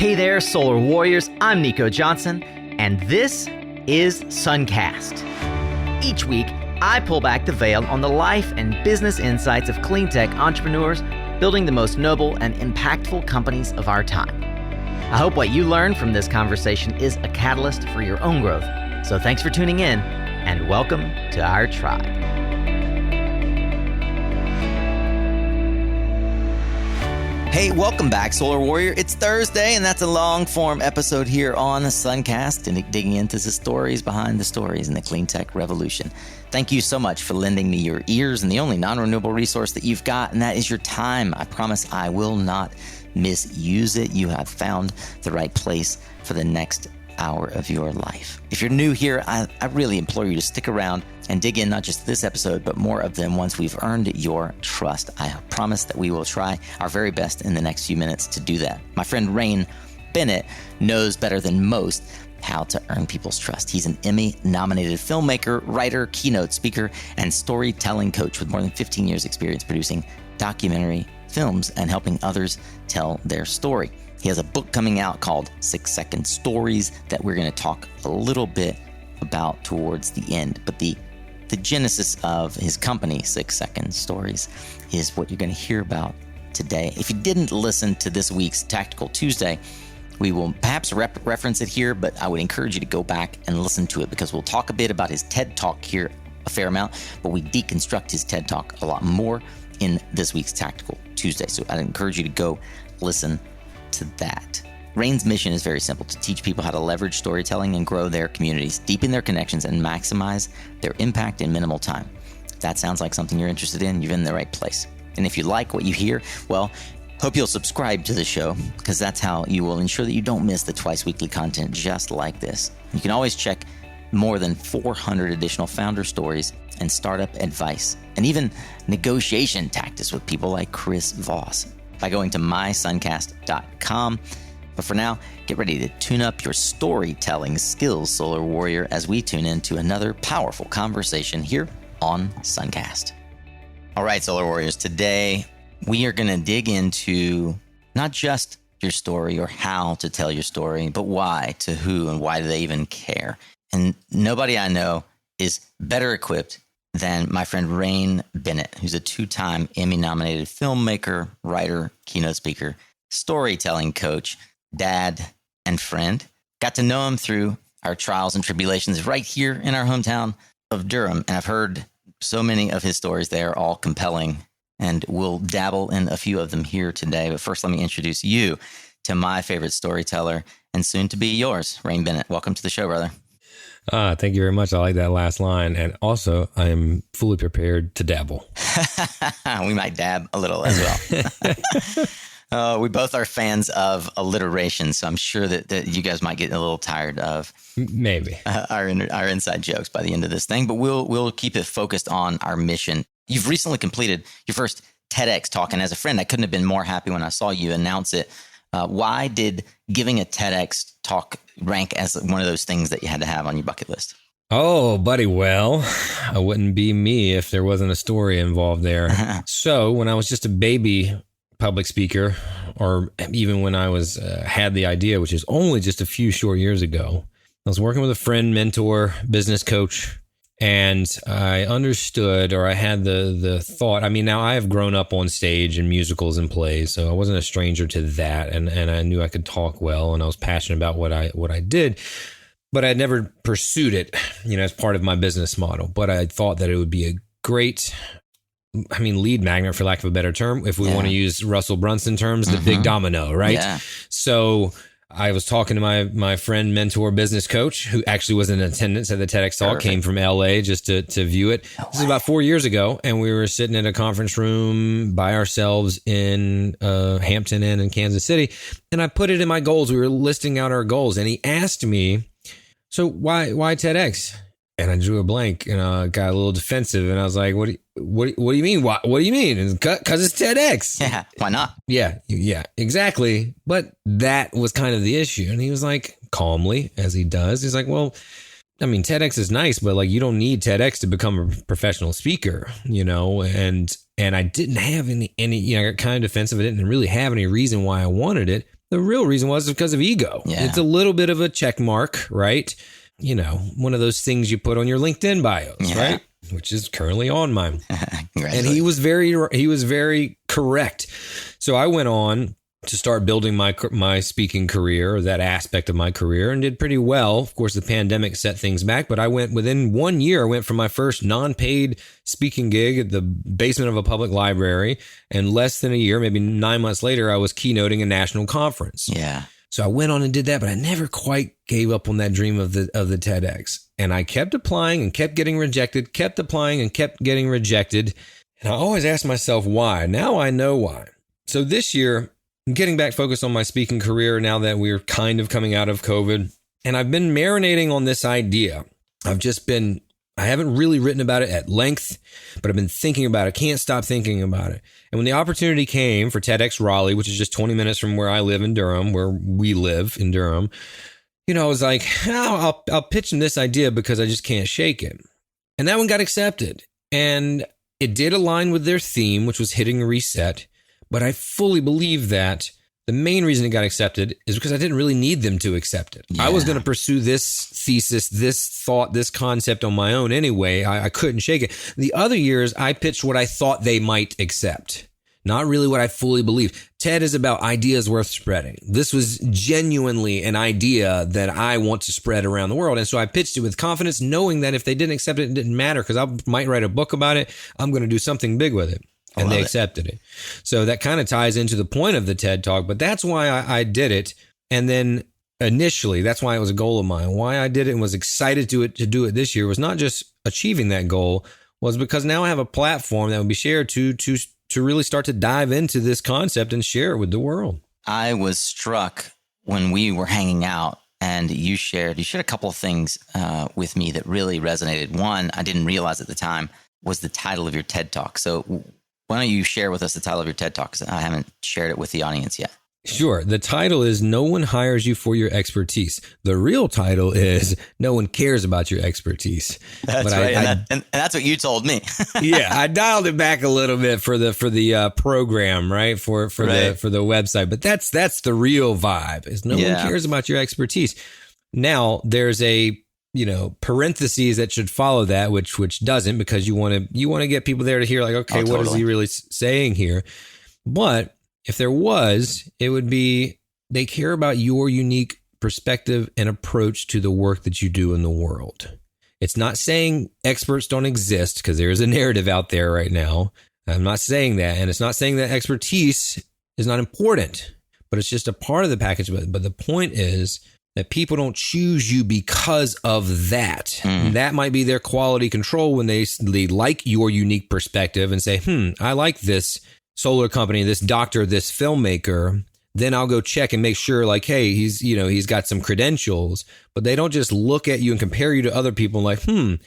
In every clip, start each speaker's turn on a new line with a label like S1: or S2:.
S1: Hey there, Solar Warriors. I'm Nico Johnson, and this is Suncast. Each week, I pull back the veil on the life and business insights of clean tech entrepreneurs building the most noble and impactful companies of our time. I hope what you learn from this conversation is a catalyst for your own growth. So thanks for tuning in, and welcome to our tribe. Hey, welcome back, Solar Warrior. It's Thursday, and that's a long-form episode here on Suncast, and digging into the stories behind the stories in the clean tech revolution. Thank you so much for lending me your ears and the only non-renewable resource that you've got, and that is your time. I promise I will not misuse it. You have found the right place for the next hour of your life. If you're new here, I really implore you to stick around and dig in not just this episode, but more of them once we've earned your trust. I promise that we will try our very best in the next few minutes to do that. My friend Bennett knows better than most how to earn people's trust. He's an Emmy-nominated filmmaker, writer, keynote speaker, and storytelling coach with more than 15 years experience producing documentary films and helping others tell their story. He has a book coming out called 6 Second Stories that we're going to talk a little bit about towards the end. But the genesis of his company, 6 Second Stories, is what you're going to hear about today. If you didn't listen to this week's Tactical Tuesday, we will perhaps reference it here, but I would encourage you to go back and listen to it because we'll talk a bit about his TED Talk here a fair amount, but we deconstruct his TED Talk a lot more in this week's Tactical Tuesday. So I'd encourage you to go listen to that. Rain's mission is very simple: to teach people how to leverage storytelling and grow their communities, deepen their connections, and maximize their impact in minimal time. If that sounds like something you're interested in, you're in the right place. And if you like what you hear, well, hope you'll subscribe to the show, because that's how you will ensure that you don't miss the twice weekly content just like this. You can always check more than 400 additional founder stories and startup advice, and even negotiation tactics with people like Chris Voss by going to mysuncast.com. But for now, get ready to tune up your storytelling skills, Solar Warrior, as we tune into another powerful conversation here on Suncast. All right, Solar Warriors, today we are going to dig into not just your story or how to tell your story, but why, to who, and why do they even care. And nobody I know is better equipped than my friend Rain Bennett, who's a 2-time Emmy-nominated filmmaker, writer, keynote speaker, storytelling coach, dad, and friend. Got to know him through our trials and tribulations right here in our hometown of Durham, and I've heard so many of his stories. They are all compelling, and we'll dabble in a few of them here today. But first, let me introduce you to my favorite storyteller, and soon to be yours, Rain Bennett. Welcome to the show, brother.
S2: Thank you very much. I like that last line. And also, I am fully prepared to dabble.
S1: We might dab a little as well. We both are fans of alliteration, so I'm sure that you guys might get a little tired of
S2: maybe
S1: our inside jokes by the end of this thing. But we'll keep it focused on our mission. You've recently completed your first TEDx talk, and as a friend, I couldn't have been more happy when I saw you announce it. Why did giving a TEDx talk rank as one of those things that you had to have on your bucket list?
S2: Oh, buddy, well, I wouldn't be me if there wasn't a story involved there. So when I was just a baby public speaker, or even when I was had the idea, which is only just a few short years ago, I was working with a friend, mentor, business coach, and I understood, or I had the thought. I mean, now I have grown up on stage in musicals and plays, so I wasn't a stranger to that, and I knew I could talk well, and I was passionate about what I did, but I'd never pursued it, as part of my business model. But I thought that it would be a great, lead magnet, for lack of a better term, if we want to use Russell Brunson terms, the big domino, right? Yeah. So I was talking to my friend, mentor, business coach, who actually was in attendance at the TEDx talk. Perfect. Came from LA just to view it. This is about 4 years ago, and we were sitting in a conference room by ourselves in Hampton Inn in Kansas City, and I put it in my goals. We were listing out our goals, and he asked me, "So why TEDx?" And I drew a blank, and I got a little defensive, and I was like, What do you mean? What do you mean? Because it's TEDx.
S1: Yeah, why not?
S2: Yeah, exactly. But that was kind of the issue. And he was like, calmly, as he does, he's like, well, TEDx is nice, but like, you don't need TEDx to become a professional speaker, and I didn't have any, I got kind of defensive. I didn't really have any reason why I wanted it. The real reason was because of ego.
S1: Yeah.
S2: It's a little bit of a check mark, right? You know, one of those things you put on your LinkedIn bios, right? Which is currently on mine. And he was very correct. So I went on to start building my speaking career, or that aspect of my career, and did pretty well. Of course, the pandemic set things back, but I went within 1 year. I went from my first non-paid speaking gig at the basement of a public library, and less than a year, maybe 9 months later, I was keynoting a national conference.
S1: Yeah.
S2: So I went on and did that, but I never quite gave up on that dream of the TEDx. And I kept applying and kept getting rejected, kept applying and kept getting rejected. And I always asked myself why. Now I know why. So this year, I'm getting back focused on my speaking career now that we're kind of coming out of COVID. And I've been marinating on this idea. I haven't really written about it at length, but I've been thinking about it. Can't stop thinking about it. And when the opportunity came for TEDx Raleigh, which is just 20 minutes from where I live in Durham, where we live in Durham, you know, I was like, I'll pitch them this idea because I just can't shake it. And that one got accepted. And it did align with their theme, which was hitting reset. But I fully believe that the main reason it got accepted is because I didn't really need them to accept it. Yeah. I was going to pursue this thesis, this thought, this concept on my own anyway. I couldn't shake it. The other years, I pitched what I thought they might accept, not really what I fully believe. TED is about ideas worth spreading. This was genuinely an idea that I want to spread around the world. And so I pitched it with confidence, knowing that if they didn't accept it, it didn't matter because I might write a book about it. I'm going to do something big with it. And they accepted it. So that kind of ties into the point of the TED Talk, but that's why I did it. And then initially, that's why it was a goal of mine. Why I did it and was excited to do it this year was not just achieving that goal, was because now I have a platform that will be shared to really start to dive into this concept and share it with the world. I was struck when we were hanging out and you shared a couple of things with me that really resonated. One, I didn't realize at the time, was the title of your TED Talk. So why don't you share with us the title of your TED Talk? Because I haven't shared it with the audience yet. Sure. The title is No One Hires You for Your Expertise. The real title is No One Cares About Your Expertise. That's right. And that's what you told me. Yeah. I dialed it back a little bit for the program, right? For the website. But that's the real vibe, is no one cares about your expertise. Now there's a parentheses that should follow that, which doesn't, because you want to get people there to hear like, okay, what is he really saying here? But if there was, it would be, they care about your unique perspective and approach to the work that you do in the world. It's not saying experts don't exist, because there is a narrative out there right now. I'm not saying that. And it's not saying that expertise is not important, but it's just a part of the package. But the point is that people don't choose you because of that. That might be their quality control when they like your unique perspective and say, I like this solar company, this doctor, this filmmaker. Then I'll go check and make sure, like, hey, he's got some credentials. But they don't just look at you and compare you to other people like, who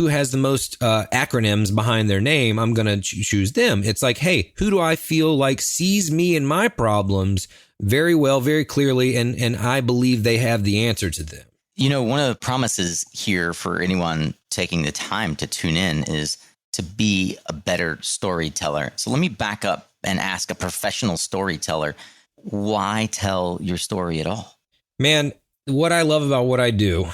S2: has the most acronyms behind their name? I'm going to choose them. It's like, hey, who do I feel like sees me and my problems very well, very clearly, and I believe they have the answer to them. One of the promises here for anyone taking the time to tune in is to be a better storyteller. So let me back up and ask a professional storyteller, why tell your story at all? Man, what I love about what I do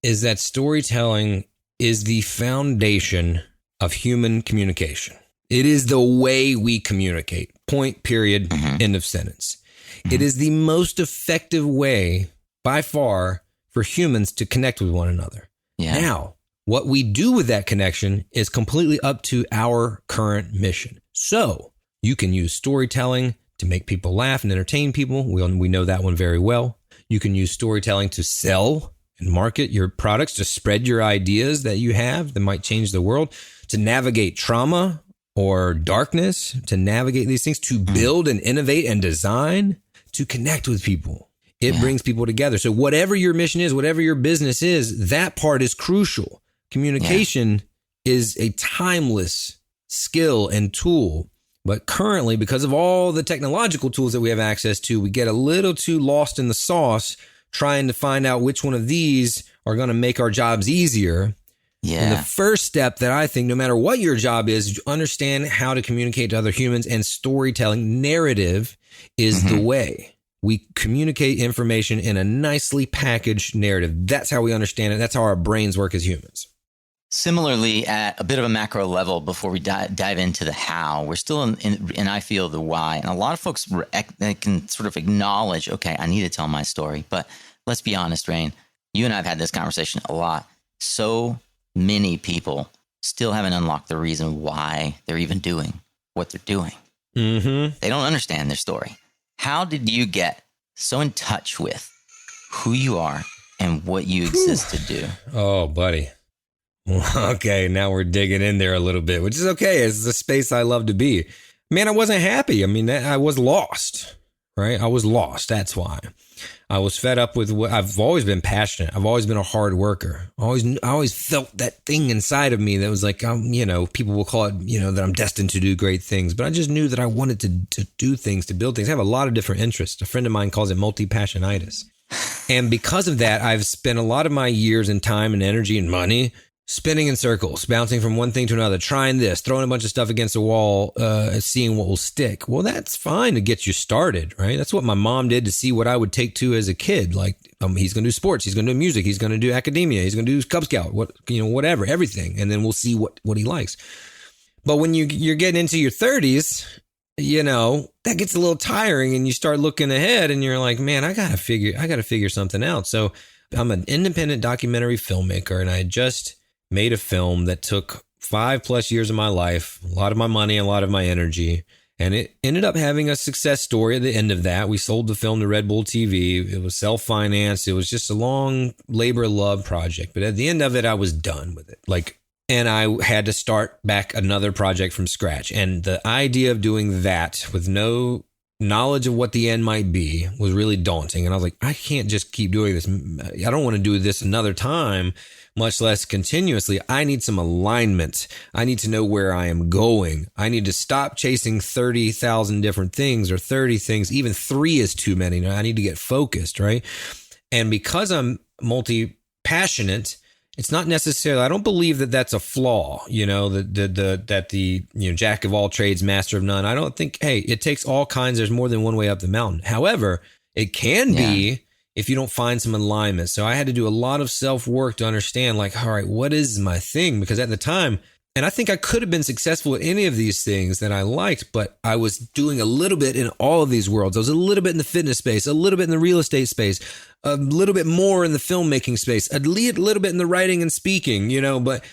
S2: is that storytelling is the foundation of human communication. It is the way we communicate. Point, period, end of sentence. It is the most effective way by far for humans to connect with one another. Yeah. Now, what we do with that connection is completely up to our current mission. So you can use storytelling to make people laugh and entertain people. We know that one very well. You can use storytelling to sell and market your products, to spread your ideas that you have that might change the world, to navigate trauma or darkness, to navigate these things, to build and innovate and design, to connect with people. It brings people together. So whatever your mission is, whatever your business is, that part is crucial. Communication is a timeless skill and tool. But currently, because of all the technological tools that we have access to, we get a little too lost in the sauce trying to find out which one of these are going to make our jobs easier. Yeah. And the first step that I think, no matter what your job is, you understand how to communicate to other humans, and storytelling, narrative is the way. We communicate information in a nicely packaged narrative. That's how we understand it. That's how our brains work as humans.
S1: Similarly, at a bit of a macro level, before we dive into the how, we're still in I feel the why. And a lot of folks they can sort of acknowledge, okay, I need to tell my story. But let's be honest, Rain, you and I have had this conversation a lot. So many people still haven't unlocked the reason why they're even doing what they're doing.
S2: Mm-hmm.
S1: They don't understand their story. How did you get so in touch with who you are and what you exist to do?
S2: Oh, buddy. Okay, now we're digging in there a little bit, which is okay. It's the space I love to be. Man, I wasn't happy. I mean, I was lost, right? I was lost. That's why. I was fed up with what I've always been passionate. I've always been a hard worker. I always felt that thing inside of me that was like, people will call it, that I'm destined to do great things. But I just knew that I wanted to do things, to build things. I have a lot of different interests. A friend of mine calls it Multipassionitis. And because of that, I've spent a lot of my years and time and energy and money spinning in circles, bouncing from one thing to another, trying this, throwing a bunch of stuff against the wall, seeing what will stick. Well, that's fine to get you started, right? That's what my mom did to see what I would take to as a kid. Like, he's going to do sports, he's going to do music, he's going to do academia, he's going to do Cub Scout, whatever, everything. And then we'll see what he likes. But when you're getting into your 30s, that gets a little tiring and you start looking ahead and you're like, man, I got to figure something out. So I'm an independent documentary filmmaker, and I just made a film that took 5+ years of my life, a lot of my money, a lot of my energy. And it ended up having a success story at the end of that. We sold the film to Red Bull TV. It was self-financed. It was just a long labor of love project. But at the end of it, I was done with it. And I had to start back another project from scratch. And the idea of doing that with no knowledge of what the end might be was really daunting. And I was like, I can't just keep doing this. I don't want to do this another time, much less continuously. I need some alignment. I need to know where I am going. I need to stop chasing 30,000 different things or 30 things. Even 3 is too many. I need to get focused, right? And because I'm multi-passionate, it's not necessarily, I don't believe that that's a flaw, that the jack of all trades, master of none. I don't think, hey, it takes all kinds. There's more than one way up the mountain. However, it can be if you don't find some alignment. So I had to do a lot of self-work to understand, like, all right, what is my thing? Because at the time, and I think I could have been successful at any of these things that I liked, but I was doing a little bit in all of these worlds. I was a little bit in the fitness space, a little bit in the real estate space, a little bit more in the filmmaking space, a little bit in the writing and speaking, but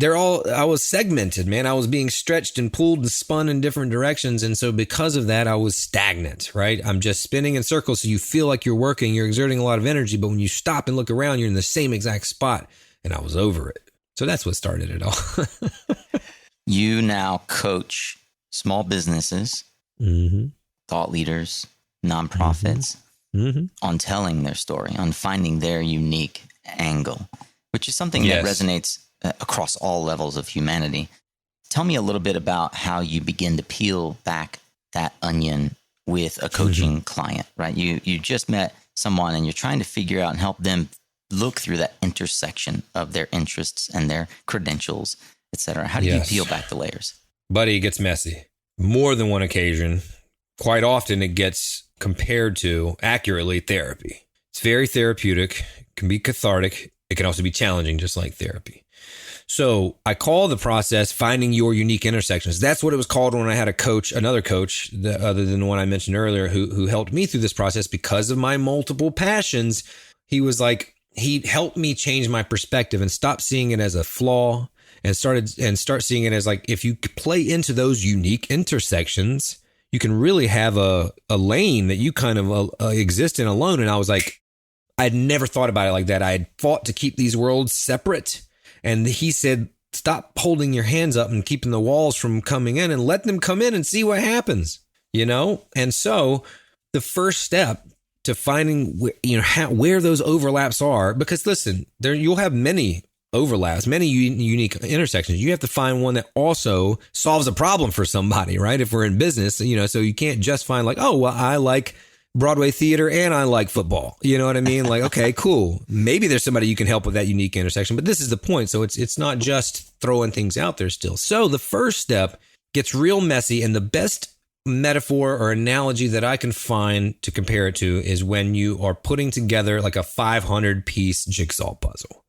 S2: I was segmented, man. I was being stretched and pulled and spun in different directions. And so because of that, I was stagnant, right? I'm just spinning in circles. So you feel like you're working, you're exerting a lot of energy, but when you stop and look around, you're in the same exact spot. And I was over it. So that's what started it all.
S1: You now coach small businesses, thought leaders, nonprofits on telling their story, on finding their unique angle, which is something that resonates across all levels of humanity. Tell me a little bit about how you begin to peel back that onion with a coaching client, right? You just met someone and you're trying to figure out and help them look through that intersection of their interests and their credentials, et cetera. How do you peel back the layers?
S2: Buddy, it gets messy. More than one occasion. Quite often it gets compared to, accurately, therapy. It's very therapeutic. It can be cathartic. It can also be challenging, just like therapy. So I call the process finding your unique intersections. That's what it was called when I had another coach, other than the one I mentioned earlier, who helped me through this process because of my multiple passions. He was like, he helped me change my perspective and stop seeing it as a flaw and start seeing it as like, if you play into those unique intersections, you can really have a lane that you kind of exist in alone. And I was like, I'd never thought about it like that. I had fought to keep these worlds separate. And he said, stop holding your hands up and keeping the walls from coming in and let them come in and see what happens, And so the first step to finding, where those overlaps are, because listen, you'll have many overlaps, many unique intersections. You have to find one that also solves a problem for somebody, right? If we're in business, so you can't just find like, oh, well, I like Broadway theater and I like football. You know what I mean? Like, okay, cool. Maybe there's somebody you can help with that unique intersection, but this is the point. So it's not just throwing things out there still. So the first step gets real messy, and the best metaphor or analogy that I can find to compare it to is when you are putting together like a 500-piece jigsaw puzzle.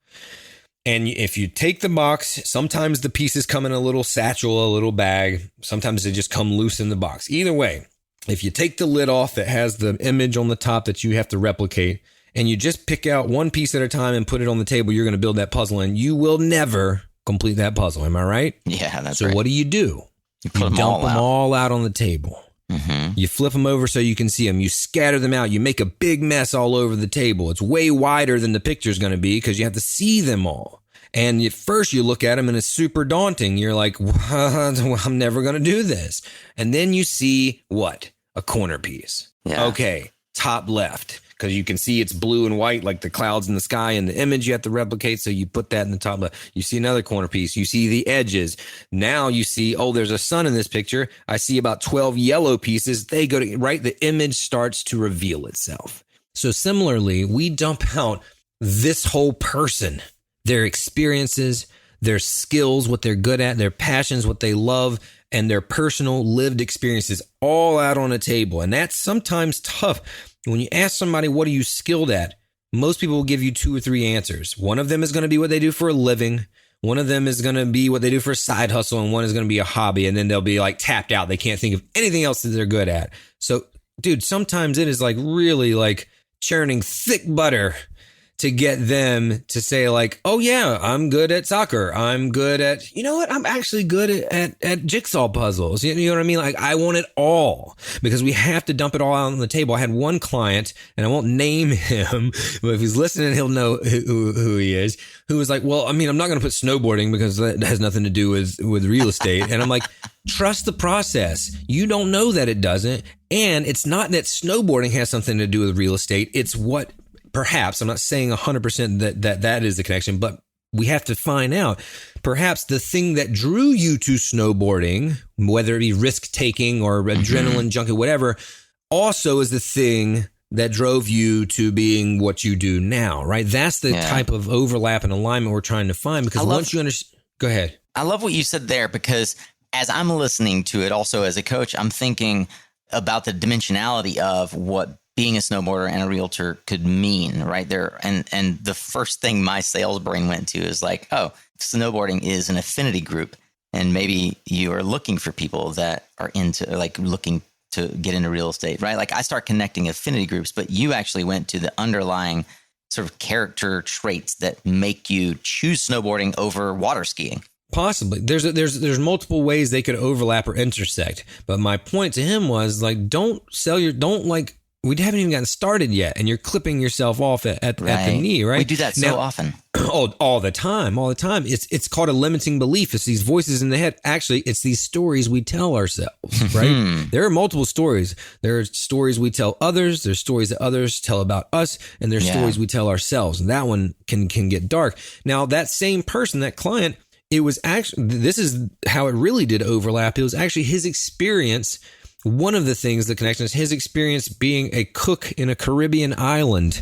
S2: And if you take the box, sometimes the pieces come in a little satchel, a little bag. Sometimes they just come loose in the box. Either way, if you take the lid off that has the image on the top that you have to replicate, and you just pick out one piece at a time and put it on the table, you're going to build that puzzle, and you will never complete that puzzle. Am I right?
S1: Yeah, that's
S2: right. So what do? You dump them all out on the table. Mm-hmm. You flip them over so you can see them. You scatter them out. You make a big mess all over the table. It's way wider than the picture's going to be because you have to see them all. And at first you look at them and it's super daunting. You're like, I'm never going to do this. And then you see what? A corner piece. Yeah. Okay, top left. Because you can see it's blue and white, like the clouds in the sky and the image you have to replicate. So you put that in the top left. You see another corner piece. You see the edges. Now you see, oh, there's a sun in this picture. I see about 12 yellow pieces. They go to, right? The image starts to reveal itself. So similarly, we dump out this whole person, their experiences, their skills, what they're good at, their passions, what they love, and their personal lived experiences all out on a table. And that's sometimes tough. When you ask somebody, what are you skilled at? Most people will give you 2 or 3 answers. One of them is going to be what they do for a living. One of them is going to be what they do for a side hustle. And one is going to be a hobby. And then they'll be like tapped out. They can't think of anything else that they're good at. So, dude, sometimes it is like really like churning thick butter to get them to say like, oh yeah, I'm good at soccer. I'm good at, you know what? I'm actually good at jigsaw puzzles. You know what I mean? Like I want it all because we have to dump it all out on the table. I had one client and I won't name him, but if he's listening, he'll know who he is, who was like, well, I mean, I'm not going to put snowboarding because that has nothing to do with real estate. And I'm like, trust the process. You don't know that it doesn't. And it's not that snowboarding has something to do with real estate. It's what perhaps, I'm not saying 100% that is the connection, but we have to find out. Perhaps the thing that drew you to snowboarding, whether it be risk taking or adrenaline junkie, whatever, also is the thing that drove you to being what you do now, right? That's the type of overlap and alignment we're trying to find because once you understand, go ahead.
S1: I love what you said there because as I'm listening to it also as a coach, I'm thinking about the dimensionality of what being a snowboarder and a realtor could mean right there. And the first thing my sales brain went to is like, oh, snowboarding is an affinity group. And maybe you are looking for people that are into like looking to get into real estate, right? Like I start connecting affinity groups, but you actually went to the underlying sort of character traits that make you choose snowboarding over water skiing.
S2: Possibly. There's multiple ways they could overlap or intersect. But my point to him was like, we haven't even gotten started yet, and you're clipping yourself off at the knee, right?
S1: We do that so often.
S2: All the time. It's called a limiting belief. It's these voices in the head. Actually, it's these stories we tell ourselves, right? There are multiple stories. There are stories we tell others. There's stories that others tell about us, and there's stories we tell ourselves. And that one can get dark. Now, that same person, that client, it was actually, this is how it really did overlap. It was actually his experience. One of the things, the connection is his experience being a cook in a Caribbean island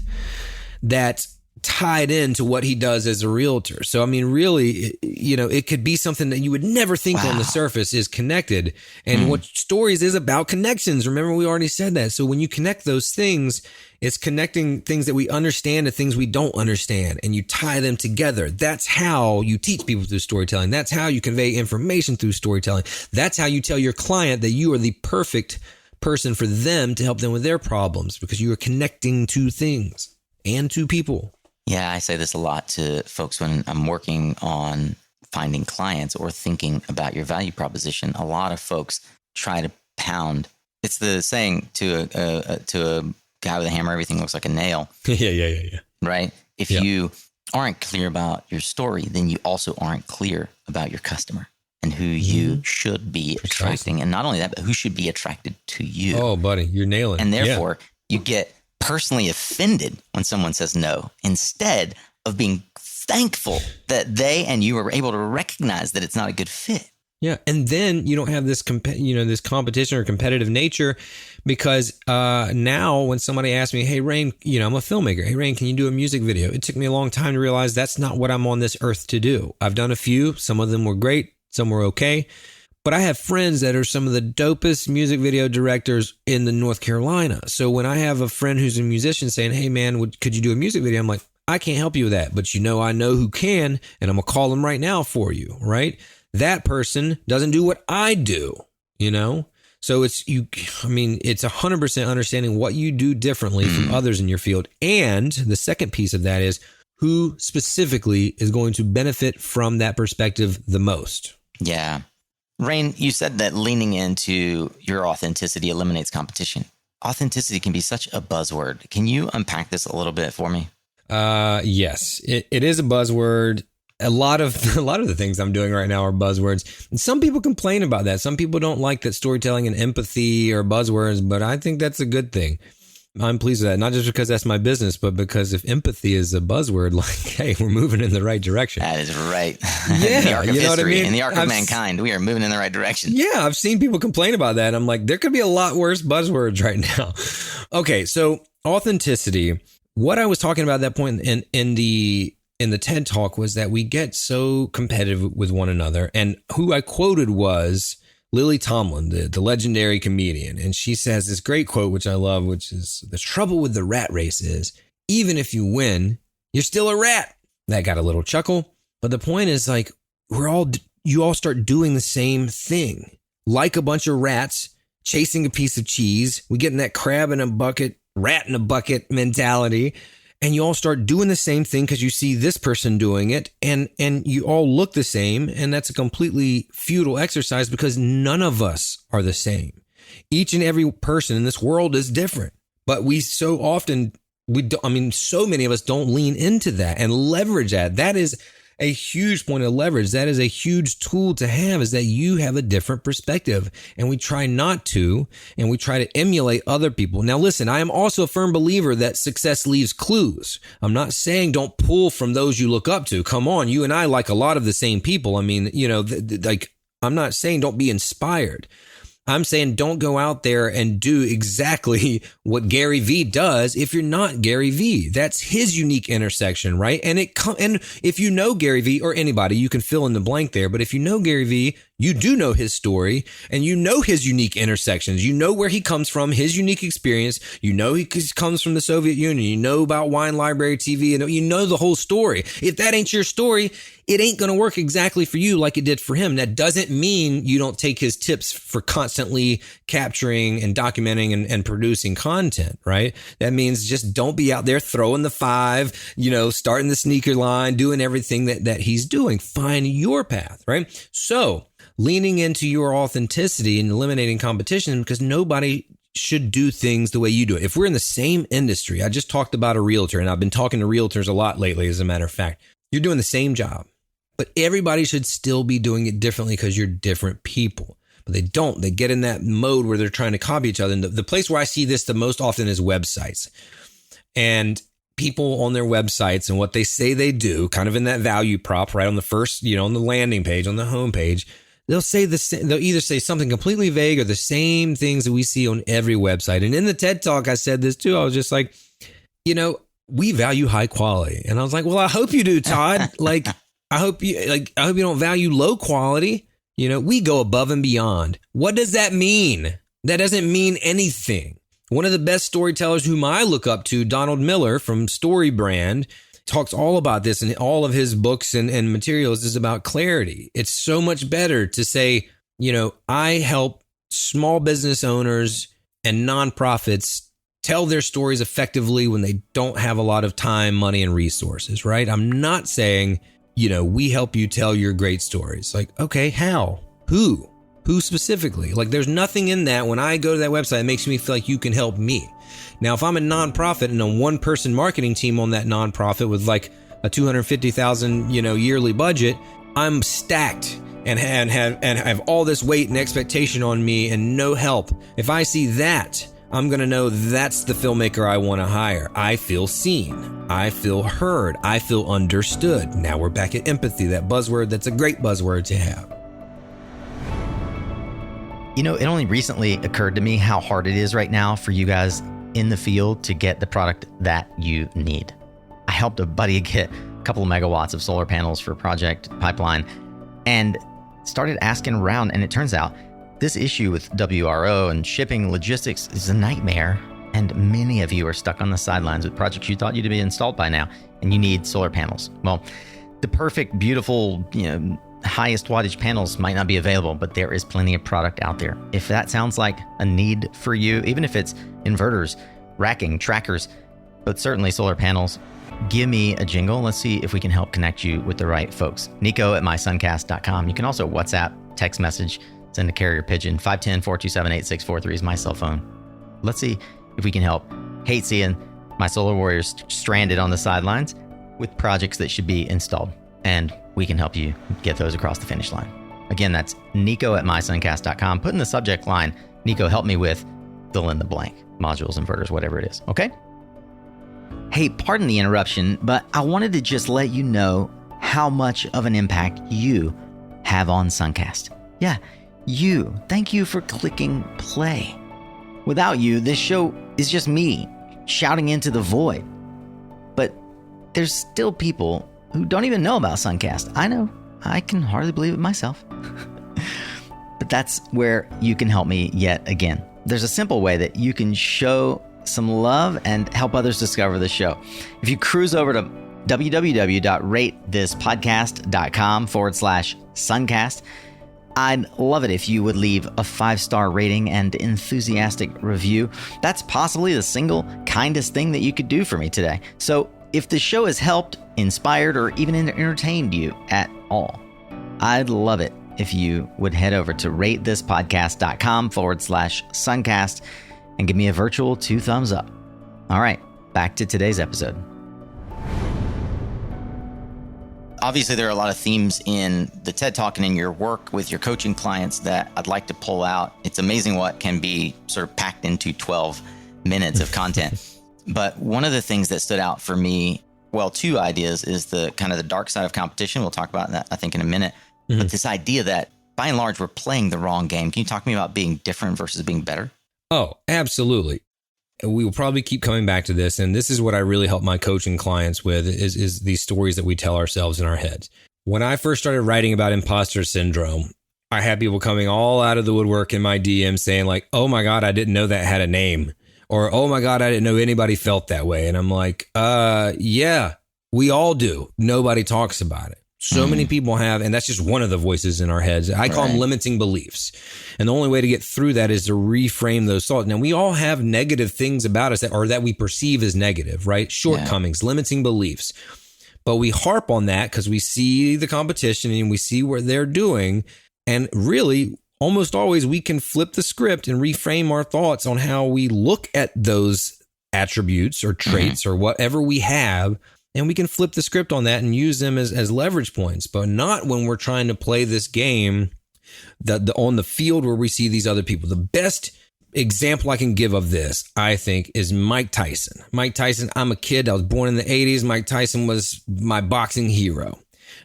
S2: that tied into what he does as a realtor. So, I mean, really, you know, it could be something that you would never think on the surface is connected. And what stories is about connections. Remember, we already said that. So when you connect those things, it's connecting things that we understand to things we don't understand, and you tie them together. That's how you teach people through storytelling. That's how you convey information through storytelling. That's how you tell your client that you are the perfect person for them to help them with their problems, because you are connecting two things and two people.
S1: Yeah, I say this a lot to folks when I'm working on finding clients or thinking about your value proposition. A lot of folks try to pound. It's the saying to a guy with a hammer, everything looks like a nail.
S2: Yeah.
S1: Right? If you aren't clear about your story, then you also aren't clear about your customer and who you should be attracting. And not only that, but who should be attracted to you.
S2: Oh, buddy, you're nailing it.
S1: And therefore, you get personally offended when someone says no, instead of being thankful that they and you were able to recognize that it's not a good fit.
S2: Yeah. And then you don't have this, this competition or competitive nature, because now when somebody asks me, hey, Rain, I'm a filmmaker. Hey, Rain, can you do a music video? It took me a long time to realize that's not what I'm on this earth to do. I've done a few. Some of them were great. Some were okay. But I have friends that are some of the dopest music video directors in the North Carolina. So when I have a friend who's a musician saying, hey, man, could you do a music video? I'm like, I can't help you with that. But I know who can, and I'm going to call them right now for you, right? That person doesn't do what I do, So it's 100% understanding what you do differently from others in your field. And the second piece of that is who specifically is going to benefit from that perspective the most.
S1: Yeah. Rain, you said that leaning into your authenticity eliminates competition. Authenticity can be such a buzzword. Can you unpack this a little bit for me?
S2: Yes, it is a buzzword. A lot of the things I'm doing right now are buzzwords. And some people complain about that. Some people don't like that storytelling and empathy are buzzwords, but I think that's a good thing. I'm pleased with that, not just because that's my business, but because if empathy is a buzzword, like, hey, we're moving in the right direction.
S1: That is right.
S2: Yeah,
S1: in the arc of history,
S2: what I mean?
S1: In the arc of mankind, we are moving in the right direction.
S2: Yeah, I've seen people complain about that. I'm like, there could be a lot worse buzzwords right now. Okay, so authenticity. What I was talking about at that point in the TED Talk was that we get so competitive with one another. And who I quoted was Lily Tomlin, the legendary comedian. And she says this great quote, which I love, which is, the trouble with the rat race is, even if you win, you're still a rat. That got a little chuckle. But the point is, like, you all start doing the same thing. Like a bunch of rats chasing a piece of cheese. We get in that crab in a bucket, rat in a bucket mentality. And you all start doing the same thing because you see this person doing it, and you all look the same. And that's a completely futile exercise because none of us are the same. Each and every person in this world is different. But we so often, so many of us don't lean into that and leverage that. That is a huge point of leverage. That is a huge tool to have, is that you have a different perspective, and we try not to, and we try to emulate other people. Now, listen, I am also a firm believer that success leaves clues. I'm not saying don't pull from those you look up to. Come on, you and I like a lot of the same people. I mean, I'm not saying don't be inspired. I'm saying don't go out there and do exactly what Gary Vee does if you're not Gary Vee. That's his unique intersection, right? And if you know Gary Vee, or anybody, you can fill in the blank there. But if you know Gary Vee, you do know his story, and you know his unique intersections. You know where he comes from, his unique experience. You know he comes from the Soviet Union. You know about Wine Library TV, and you know the whole story. If that ain't your story, it ain't going to work exactly for you like it did for him. That doesn't mean you don't take his tips for constantly capturing and documenting and producing content, right? That means just don't be out there throwing the 5, starting the sneaker line, doing everything that he's doing. Find your path, right? So leaning into your authenticity and eliminating competition, because nobody should do things the way you do it. If we're in the same industry, I just talked about a realtor, and I've been talking to realtors a lot lately, as a matter of fact. You're doing the same job, but everybody should still be doing it differently because you're different people. But they don't. They get in that mode where they're trying to copy each other. And the place where I see this the most often is websites. And people on their websites and what they say they do, kind of in that value prop, right on the first, on the landing page, on the homepage, they'll say they'll either say something completely vague or the same things that we see on every website. And in the TED Talk, I said this too. I was just like, we value high quality. And I was like, well, I hope you do, Todd. I hope you don't value low quality. We go above and beyond. What does that mean? That doesn't mean anything. One of the best storytellers whom I look up to, Donald Miller from Story Brand, talks all about this, and all of his books and materials is about clarity. It's so much better to say, I help small business owners and nonprofits tell their stories effectively when they don't have a lot of time, money, and resources, right? I'm not saying, we help you tell your great stories. Like, okay, how? Who specifically? Like, there's nothing in that when I go to that website that makes me feel like you can help me. Now, if I'm a nonprofit and a one-person marketing team on that nonprofit with like a $250,000, yearly budget, I'm stacked and have all this weight and expectation on me and no help. If I see that, I'm going to know that's the filmmaker I want to hire. I feel seen. I feel heard. I feel understood. Now we're back at empathy, that buzzword that's a great buzzword to have.
S1: It only recently occurred to me how hard it is right now for you guys in the field to get the product that you need. I helped a buddy get a couple of megawatts of solar panels for Project Pipeline, and started asking around, and it turns out this issue with WRO and shipping logistics is a nightmare. And many of you are stuck on the sidelines with projects you thought you'd be installed by now, and you need solar panels. Well, the perfect, beautiful, highest wattage panels might not be available, but there is plenty of product out there. If that sounds like a need for you, even if it's inverters, racking, trackers, but certainly solar panels, give me a jingle. Let's see if we can help connect you with the right folks. Nico@mysuncast.com. You can also WhatsApp, text message, send a carrier pigeon. 510-427-8643 is my cell phone. Let's see if we can help. Hate seeing my solar warriors stranded on the sidelines with projects that should be installed. And we can help you get those across the finish line. Again, that's Nico@mysuncast.com. Put in the subject line, Nico, help me with fill in the blank, modules, inverters, whatever it is. Okay? Hey, pardon the interruption, but I wanted to just let you know how much of an impact you have on Suncast. Yeah, you. Thank you for clicking play. Without you, this show is just me shouting into the void. But there's still people who don't even know about Suncast. I know. I can hardly believe it myself. But that's where you can help me yet again. There's a simple way that you can show some love and help others discover the show. If you cruise over to www.ratethispodcast.com/Suncast, I'd love it if you would leave a 5-star rating and enthusiastic review. That's possibly the single kindest thing that you could do for me today. So if the show has helped, inspired, or even entertained you at all, I'd love it if you would head over to ratethispodcast.com/Suncast and give me a virtual 2 thumbs up. All right, back to today's episode. Obviously, there are a lot of themes in the TED Talk and in your work with your coaching clients that I'd like to pull out. It's amazing what can be sort of packed into 12 minutes of content. But one of the things that stood out for me, well, 2 ideas, is the kind of the dark side of competition. We'll talk about that, I think, in a minute. Mm-hmm. But this idea that by and large, we're playing the wrong game. Can you talk to me about being different versus being better?
S2: Oh, absolutely. We will probably keep coming back to this. And this is what I really help my coaching clients with is these stories that we tell ourselves in our heads. When I first started writing about imposter syndrome, I had people coming all out of the woodwork in my DM saying like, oh my God, I didn't know that had a name. Or, oh my God, I didn't know anybody felt that way. And I'm like, yeah, we all do. Nobody talks about it. So many people have, and that's just one of the voices in our heads. I call them limiting beliefs. And the only way to get through that is to reframe those thoughts. Now, we all have negative things about us that we perceive as negative, right? Shortcomings, limiting beliefs. But we harp on that because we see the competition and we see what they're doing. And really, almost always we can flip the script and reframe our thoughts on how we look at those attributes or traits or whatever we have. And we can flip the script on that and use them as leverage points, but not when we're trying to play this game on the field where we see these other people. The best example I can give of this, I think, is Mike Tyson. Mike Tyson, I'm a kid. I was born in the 80s. Mike Tyson was my boxing hero.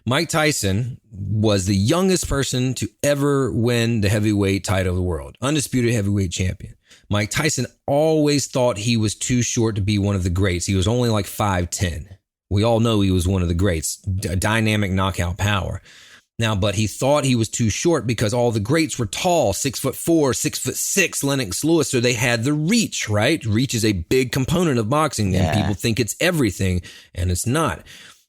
S2: Mike Tyson was the youngest person to ever win the heavyweight title of the world, undisputed heavyweight champion. Mike Tyson always thought he was too short to be one of the greats. He was only like 5'10". We all know he was one of the greats, dynamic knockout power. Now, but he thought he was too short because all the greats were tall, 6'4", 6'6", Lennox Lewis. So they had the reach, right? Reach is a big component of boxing. And people think it's everything, and it's not,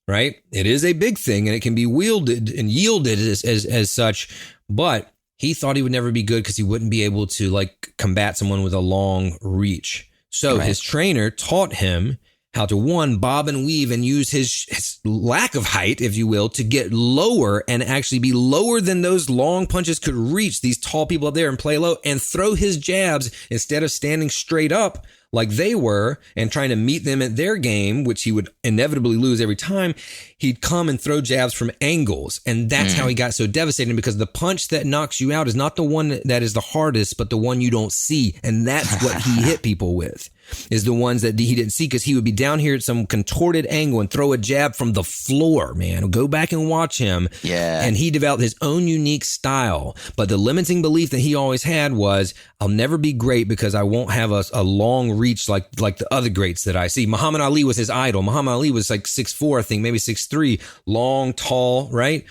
S2: right? It is a big thing, and it can be wielded and yielded as such. But he thought he would never be good because he wouldn't be able to like combat someone with a long reach. So his trainer taught him how to, one, bob and weave and use his lack of height, if you will, to get lower and actually be lower than those long punches could reach these tall people up there and play low and throw his jabs instead of standing straight up like they were and trying to meet them at their game, which he would inevitably lose every time. He'd come and throw jabs from angles. And that's how he got so devastating, because the punch that knocks you out is not the one that is the hardest, but the one you don't see. And that's what he hit people with, is the ones that he didn't see, because he would be down here at some contorted angle and throw a jab from the floor, man. Go back and watch him. Yeah. And he developed his own unique style. But the limiting belief that he always had was, I'll never be great because I won't have a long reach like the other greats that I see. Muhammad Ali was his idol. Muhammad Ali was like 6'4", I think, maybe 6'3", long, tall, right?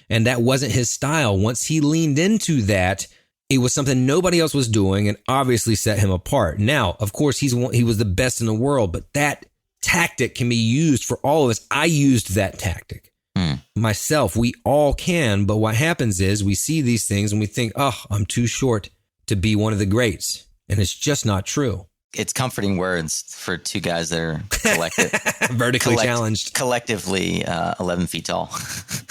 S2: And that wasn't his style. Once he leaned into that, it was something nobody else was doing and obviously set him apart. Now, of course, he was the best in the world, but that tactic can be used for all of us. I used that tactic myself. We all can. But what happens is we see these things and we think, oh, I'm too short to be one of the greats. And it's just not true.
S1: It's comforting words for two guys that are
S2: vertically challenged,
S1: collectively 11 feet tall.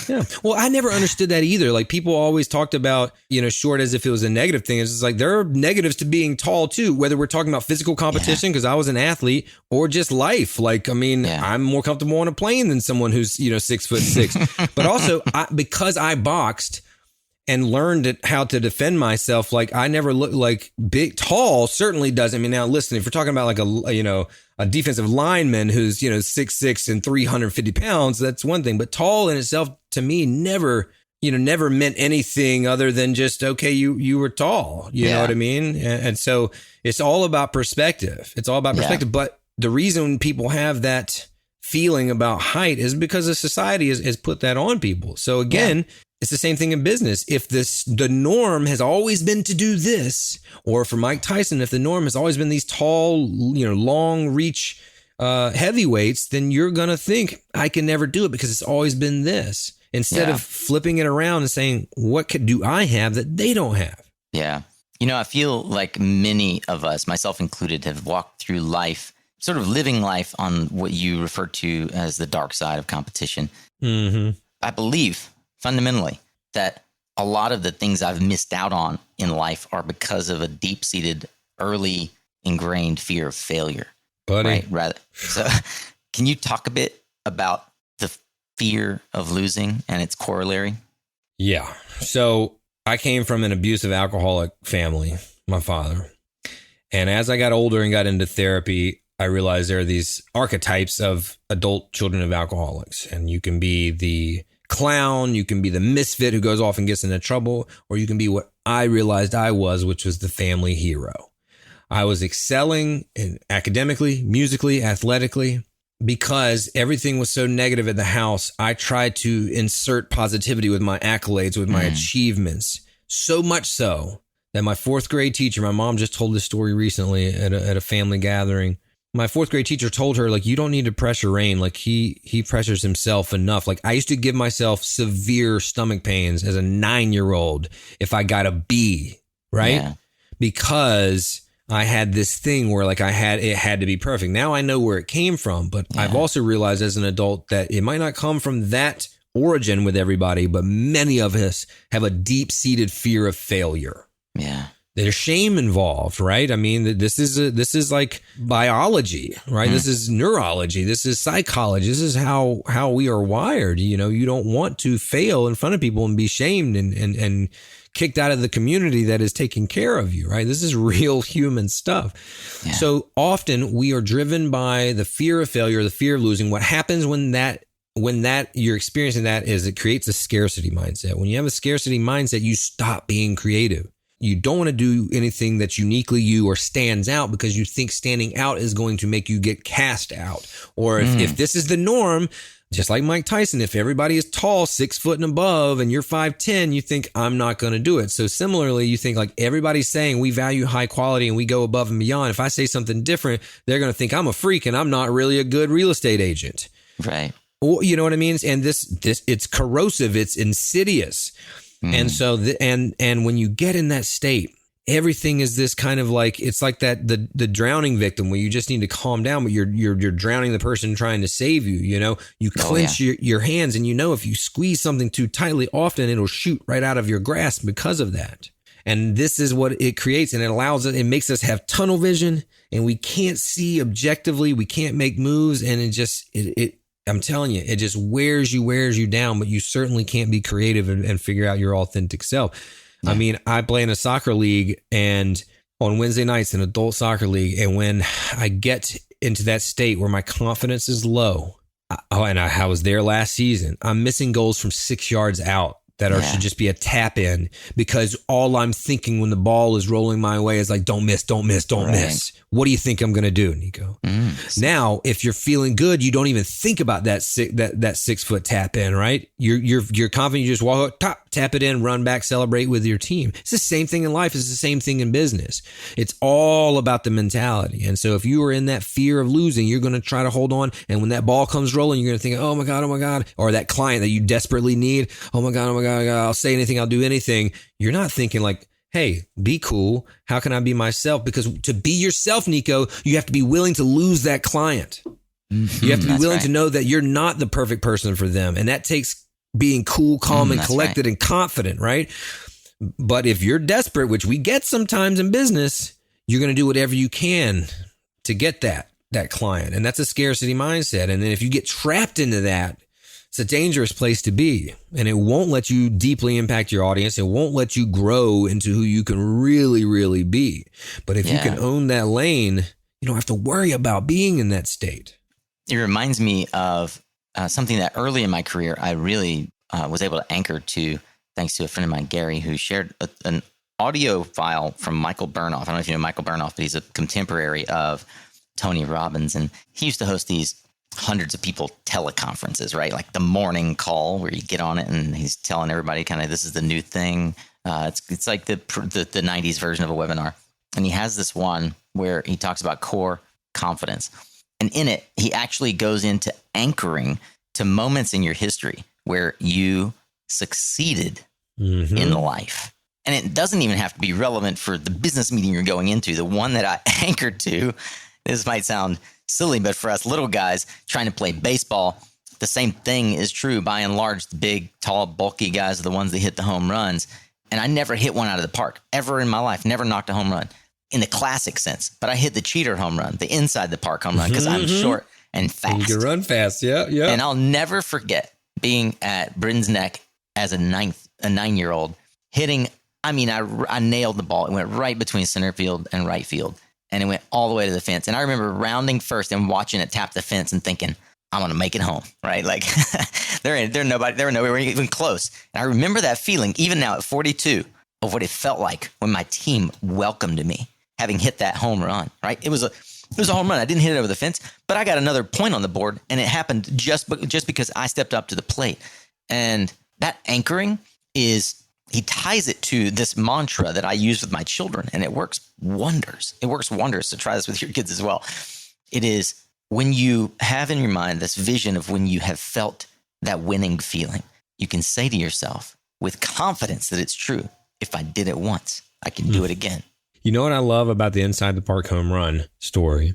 S2: Yeah. Well, I never understood that either. Like people always talked about, short as if it was a negative thing. It's just like there are negatives to being tall too, whether we're talking about physical competition, because I was an athlete, or just life. Like, I mean, I'm more comfortable on a plane than someone who's, 6'6", but also because I boxed and learned how to defend myself. Like I never looked like tall certainly doesn't. I mean, now listen, if we're talking about like a defensive lineman who's, 6'6" and 350 pounds, that's one thing. But tall in itself to me never meant anything other than just, okay, you were tall, you know what I mean? And so it's all about perspective. It's all about perspective. But the reason people have that feeling about height is because the society has put that on people. So again, it's the same thing in business. If the norm has always been to do this, or for Mike Tyson, if the norm has always been these tall, long reach heavyweights, then you're going to think I can never do it because it's always been this, instead of flipping it around and saying, what do I have that they don't have? Yeah.
S1: I feel like many of us, myself included, have walked through life, sort of living life on what you refer to as the dark side of competition.
S2: Mm-hmm.
S1: I believe fundamentally that a lot of the things I've missed out on in life are because of a deep-seated, early ingrained fear of failure.
S2: Buddy.
S1: Right? So can you talk a bit about the fear of losing and its corollary?
S2: Yeah. So I came from an abusive alcoholic family, my father. And as I got older and got into therapy, I realized there are these archetypes of adult children of alcoholics. And you can be the clown, you can be the misfit who goes off and gets into trouble, or you can be what I realized I was, which was the family hero. I was excelling academically, musically, athletically, because everything was so negative at the house. I tried to insert positivity with my accolades, with my achievements, so much so that my fourth grade teacher, my mom just told this story recently at a family gathering. My fourth grade teacher told her, like, you don't need to pressure Rain. Like he pressures himself enough. Like I used to give myself severe stomach pains as a 9-year-old if I got a B, right? Yeah. Because I had this thing where like it had to be perfect. Now I know where it came from, but I've also realized as an adult that it might not come from that origin with everybody, but many of us have a deep-seated fear of failure.
S1: Yeah.
S2: There's shame involved, right? I mean, this is like biology, right? This is neurology. This is psychology. This is how we are wired. You don't want to fail in front of people and be shamed and kicked out of the community that is taking care of you, right? This is real human stuff. Yeah. So often we are driven by the fear of failure, the fear of losing. What happens when you're experiencing that is it creates a scarcity mindset. When you have a scarcity mindset, you stop being creative. You don't want to do anything that's uniquely you or stands out because you think standing out is going to make you get cast out. Or if this is the norm, just like Mike Tyson, if everybody is tall, 6 foot and above, and you're 5'10", you think I'm not going to do it. So similarly, you think like everybody's saying we value high quality and we go above and beyond. If I say something different, they're going to think I'm a freak and I'm not really a good real estate agent.
S1: Right.
S2: Or, you know what I mean? And this it's corrosive. It's insidious. And so, and when you get in that state, everything is this kind of like, it's like that, the drowning victim where you just need to calm down, but you're drowning the person trying to save you. You clench your hands, and if you squeeze something too tightly, often it'll shoot right out of your grasp because of that. And this is what it creates. And it makes us have tunnel vision, and we can't see objectively. We can't make moves. And I'm telling you, it just wears you down, but you certainly can't be creative and figure out your authentic self. Yeah. I mean, I play in a soccer league, and on Wednesday nights, an adult soccer league. And when I get into that state where my confidence is low, and I was there last season, I'm missing goals from 6 yards out that should just be a tap in, because all I'm thinking when the ball is rolling my way is like, don't miss, don't miss, don't miss. What do you think I'm going to do, Nico? Now, if you're feeling good, you don't even think about that 6 foot tap in, right? You're confident. You just walk up, tap it in, run back, celebrate with your team. It's the same thing in life. It's the same thing in business. It's all about the mentality. And so if you are in that fear of losing, you're going to try to hold on. And when that ball comes rolling, you're going to think, oh my God. Or that client that you desperately need. Oh my God. I'll say anything. I'll do anything. You're not thinking like, hey, be cool. How can I be myself? Because to be yourself, Nico, you have to be willing to lose that client. You have to be willing to know that you're not the perfect person for them. And that takes being cool, calm, and collected and confident, right? But if you're desperate, which we get sometimes in business, you're going to do whatever you can to get that client. And that's a scarcity mindset. And then if you get trapped into that, it's a dangerous place to be, and it won't let you deeply impact your audience. It won't let you grow into who you can really, really be. But if you can own that lane, you don't have to worry about being in that state.
S1: It reminds me of something that early in my career, I really was able to anchor to, thanks to a friend of mine, Gary, who shared an audio file from Michael Burnoff. I don't know if you know Michael Burnoff, but he's a contemporary of Tony Robbins. And he used to host these hundreds of people teleconferences, right? Like the morning call where you get on it and he's telling everybody kind of, this is the new thing. It's like the 90s version of a webinar. And he has this one where he talks about core confidence. And in it, he actually goes into anchoring to moments in your history where you succeeded in life. And it doesn't even have to be relevant for the business meeting you're going into. The one that I anchored to, this might sound silly, but for us little guys trying to play baseball, the same thing is true. By and large, the big, tall, bulky guys are the ones that hit the home runs. And I never hit one out of the park ever in my life, never knocked a home run in the classic sense. But I hit the cheater home run, the inside the park home run, because I'm short and fast.
S2: You can run fast, yeah.
S1: And I'll never forget being at Britten's Neck as a 9-year-old, hitting, I nailed the ball. It went right between center field and right field. And it went all the way to the fence. And I remember rounding first and watching it tap the fence and thinking, I'm going to make it home, right? Like there were nowhere even close. And I remember that feeling, even now at 42, of what it felt like when my team welcomed me, having hit that home run, right? It was a home run. I didn't hit it over the fence, but I got another point on the board, and it happened just because I stepped up to the plate. And that anchoring he ties it to this mantra that I use with my children, and it works wonders. It works wonders to try this with your kids as well. It is when you have in your mind this vision of when you have felt that winning feeling, you can say to yourself with confidence that it's true. If I did it once, I can do it again.
S2: You know what I love about the inside the park home run story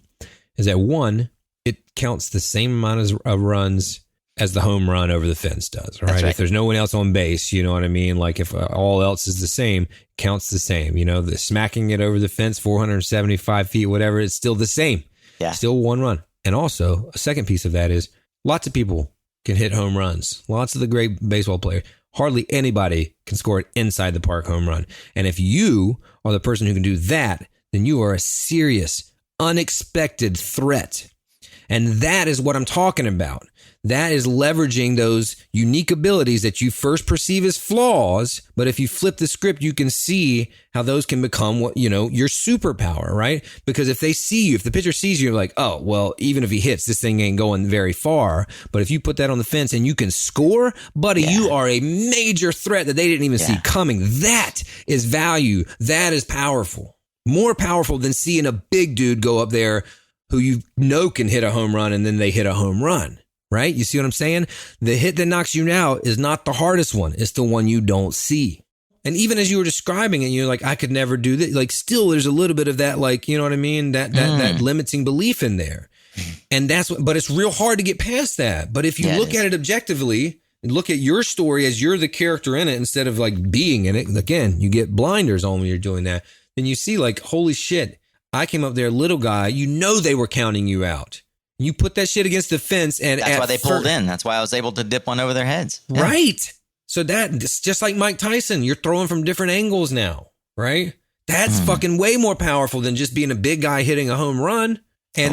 S2: is that, one, it counts the same amount of runs as the home run over the fence does, right? If there's no one else on base, you know what I mean? Like if all else is the same, counts the same. You know, the smacking it over the fence, 475 feet, whatever, it's still the same. Yeah. Still one run. And also, a second piece of that is lots of people can hit home runs. Lots of the great baseball players. Hardly anybody can score an inside the park home run. And if you are the person who can do that, then you are a serious, unexpected threat. And that is what I'm talking about. That is leveraging those unique abilities that you first perceive as flaws. But if you flip the script, you can see how those can become your superpower, right? Because if they see you, if the pitcher sees you, you're like, oh, well, even if he hits, this thing ain't going very far. But if you put that on the fence and you can score, buddy, you are a major threat that they didn't even see coming. That is value. That is powerful. More powerful than seeing a big dude go up there who you know can hit a home run and then they hit a home run. Right? You see what I'm saying? The hit that knocks you out is not the hardest one. It's the one you don't see. And even as you were describing it, you're like, I could never do this. Like, still, there's a little bit of that, like, you know what I mean? That limiting belief in there. And but it's real hard to get past that. But if you look at it objectively and look at your story as you're the character in it instead of like being in it, again, you get blinders on when you're doing that. Then you see like, holy shit, I came up there, little guy, you know, they were counting you out. You put that shit against the fence, and
S1: that's why they pulled in. That's why I was able to dip one over their heads. Yeah.
S2: Right. So it's just like Mike Tyson. You're throwing from different angles now, right? That's fucking way more powerful than just being a big guy hitting a home run. And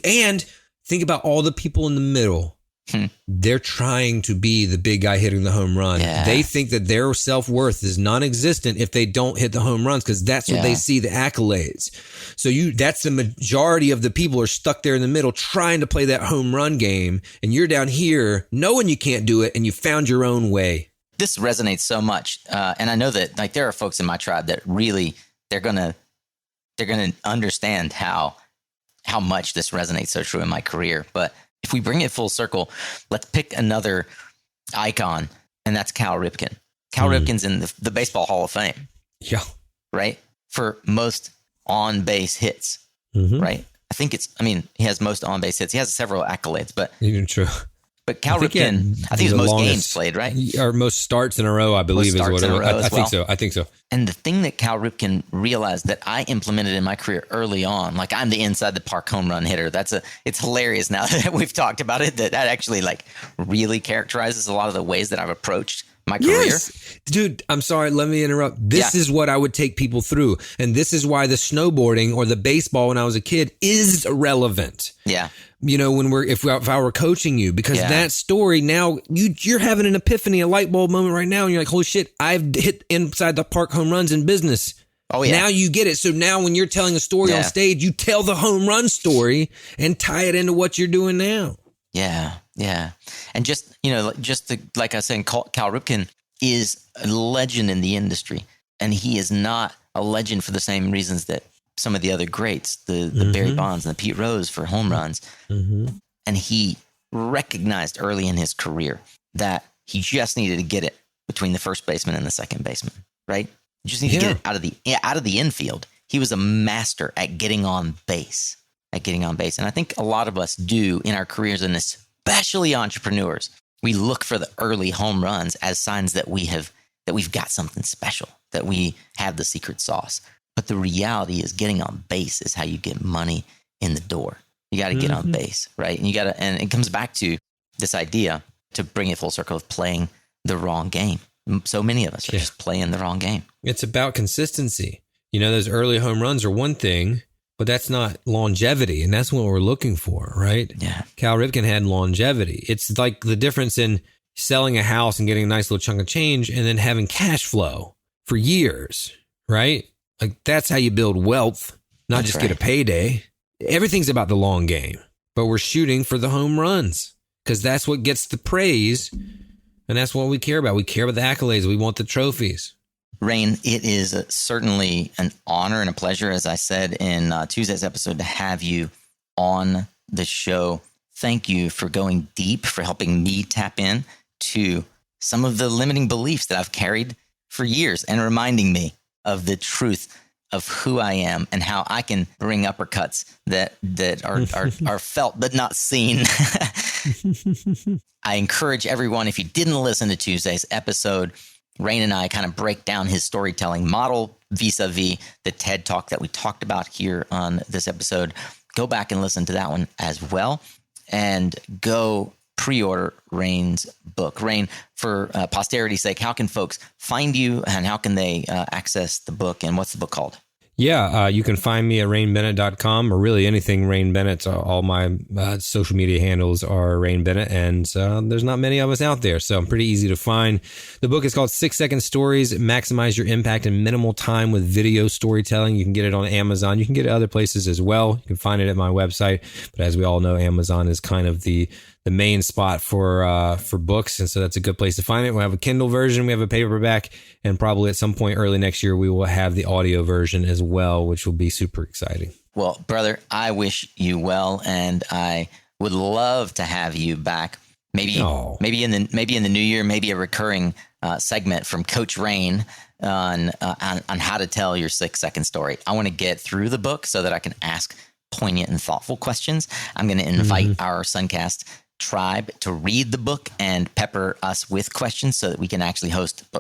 S2: and think about all the people in the middle They're trying to be the big guy hitting the home run.
S1: Yeah.
S2: They think that their self-worth is non-existent if they don't hit the home runs, because that's what they see, the accolades. So that's the majority of the people are stuck there in the middle trying to play that home run game. And you're down here knowing you can't do it, and you found your own way.
S1: This resonates so much. And I know that like there are folks in my tribe that really, they're going to understand how much this resonates so true in my career. But if we bring it full circle, let's pick another icon, and that's Cal Ripken. Cal Ripken's in the Baseball Hall of Fame.
S2: Yeah.
S1: Right? For most on-base hits, right? He has most on-base hits. He has several accolades, but
S2: even true.
S1: But Cal Ripken, I think it's most games played, right?
S2: Or most starts in a row, I believe is what it was. I think so.
S1: And the thing that Cal Ripken realized that I implemented in my career early on, like I'm the inside the park home run hitter. It's hilarious now that we've talked about it, that actually like really characterizes a lot of the ways that I've approached my career.
S2: Yes. Dude, I'm sorry. Let me interrupt. This is what I would take people through. And this is why the snowboarding or the baseball when I was a kid is relevant.
S1: Yeah.
S2: You know, if I were coaching you, because that story now you're having an epiphany, a light bulb moment right now. And you're like, holy shit, I've hit inside the park home runs in business. Oh yeah. Now you get it. So now when you're telling a story on stage, you tell the home run story and tie it into what you're doing now.
S1: Yeah. Yeah. And like I was saying, Cal Ripken is a legend in the industry, and he is not a legend for the same reasons that some of the other greats, the Barry Bonds and the Pete Rose for home runs. And he recognized early in his career that he just needed to get it between the first baseman and the second baseman, right? You just need to get it out of the infield. He was a master at getting on base, And I think a lot of us do in our careers, and especially entrepreneurs, we look for the early home runs as signs that we've got something special, that we have the secret sauce. But the reality is getting on base is how you get money in the door. You got to get on base, right? And it comes back to this idea, to bring it full circle, of playing the wrong game. So many of us are just playing the wrong game.
S2: It's about consistency. You know, those early home runs are one thing, but that's not longevity. And that's what we're looking for, right?
S1: Yeah.
S2: Cal Ripken had longevity. It's like the difference in selling a house and getting a nice little chunk of change and then having cash flow for years, right? Like that's how you build wealth, not just get a payday. Everything's about the long game, but we're shooting for the home runs because that's what gets the praise. And that's what we care about. We care about the accolades. We want the trophies.
S1: Rain, it is certainly an honor and a pleasure, as I said in Tuesday's episode, to have you on the show. Thank you for going deep, for helping me tap in to some of the limiting beliefs that I've carried for years and reminding me of the truth of who I am and how I can bring uppercuts that are felt but not seen. I encourage everyone, if you didn't listen to Tuesday's episode, Rain and I kind of break down his storytelling model vis-a-vis the TED Talk that we talked about here on this episode. Go back and listen to that one as well, and go pre-order Rain's book. Rain, for posterity's sake, how can folks find you, and how can they access the book, and what's the book called?
S2: Yeah, you can find me at rainbennett.com, or really anything Rain Bennett. All my social media handles are Rain Bennett, and there's not many of us out there, so I'm pretty easy to find. The book is called 6 Second Stories, Maximize Your Impact in Minimal Time with Video Storytelling. You can get it on Amazon. You can get it other places as well. You can find it at my website, but as we all know, Amazon is kind of the main spot for books, and so that's a good place to find it. We'll have a Kindle version, we have a paperback, and probably at some point early next year we will have the audio version as well, which will be super exciting.
S1: Well, brother, I wish you well, and I would love to have you back. Maybe in the new year, maybe a recurring segment from Coach Rain on how to tell your 6 second story. I want to get through the book so that I can ask poignant and thoughtful questions. I'm going to invite our Suncast tribe to read the book and pepper us with questions so that we can actually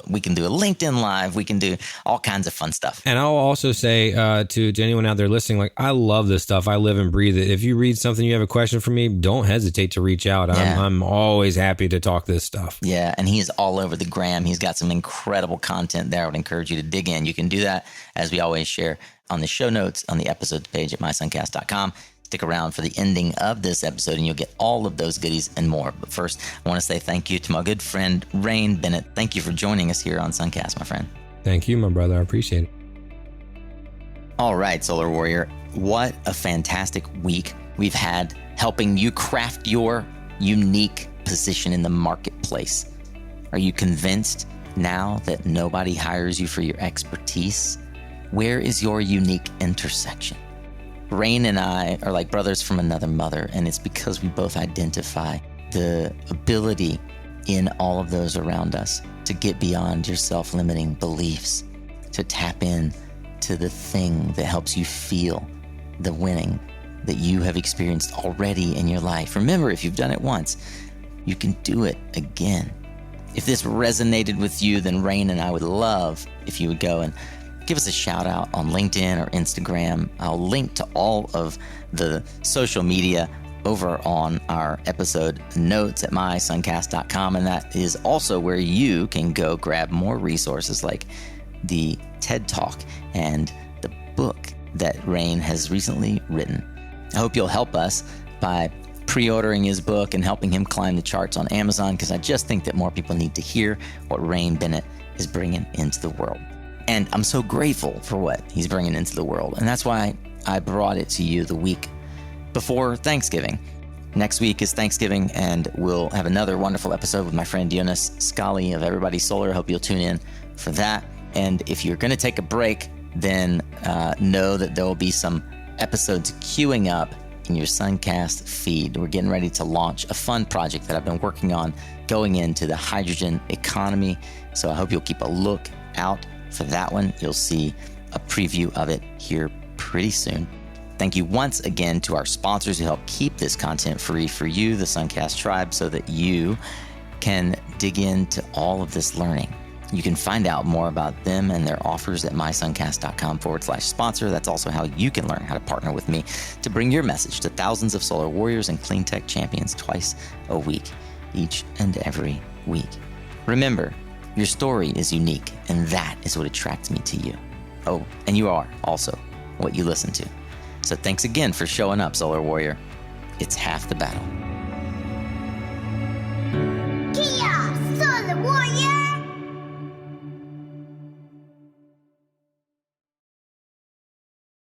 S1: we can do a LinkedIn Live, we can do all kinds of fun stuff.
S2: And I'll also say to anyone out there listening, like, I love this stuff. I live and breathe it. If you read something, you have a question for me, don't hesitate to reach out. I'm always happy to talk this stuff.
S1: Yeah, and he is all over the gram. He's got some incredible content there. I would encourage you to dig in. You can do that, as we always share, on the show notes on the episodes page at mysuncast.com. Stick around for the ending of this episode and you'll get all of those goodies and more. But first, I want to say thank you to my good friend, Rain Bennett. Thank you for joining us here on Suncast, my friend.
S2: Thank you, my brother. I appreciate it.
S1: All right, Solar Warrior. What a fantastic week we've had helping you craft your unique position in the marketplace. Are you convinced now that nobody hires you for your expertise? Where is your unique intersection? Rain and I are like brothers from another mother, and it's because we both identify the ability in all of those around us to get beyond your self-limiting beliefs, to tap in to the thing that helps you feel the winning that you have experienced already in your life. Remember, if you've done it once, you can do it again. If this resonated with you, then Rain and I would love if you would go and give us a shout out on LinkedIn or Instagram. I'll link to all of the social media over on our episode notes at mysuncast.com. And that is also where you can go grab more resources like the TED Talk and the book that Rain has recently written. I hope you'll help us by pre-ordering his book and helping him climb the charts on Amazon, because I just think that more people need to hear what Rain Bennett is bringing into the world. And I'm so grateful for what he's bringing into the world. And that's why I brought it to you the week before Thanksgiving. Next week is Thanksgiving, and we'll have another wonderful episode with my friend Jonas Scali of Everybody Solar. I hope you'll tune in for that. And if you're going to take a break, then know that there will be some episodes queuing up in your Suncast feed. We're getting ready to launch a fun project that I've been working on going into the hydrogen economy. So I hope you'll keep a look out for that one. You'll see a preview of it here pretty soon. Thank you once again to our sponsors who help keep this content free for you, the Suncast tribe, so that you can dig into all of this learning. You can find out more about them and their offers at mysuncast.com/sponsor. That's also how you can learn how to partner with me to bring your message to thousands of solar warriors and clean tech champions twice a week, each and every week. Remember, your story is unique, and that is what attracts me to you. Oh, and you are also what you listen to. So thanks again for showing up, Solar Warrior. It's half the battle.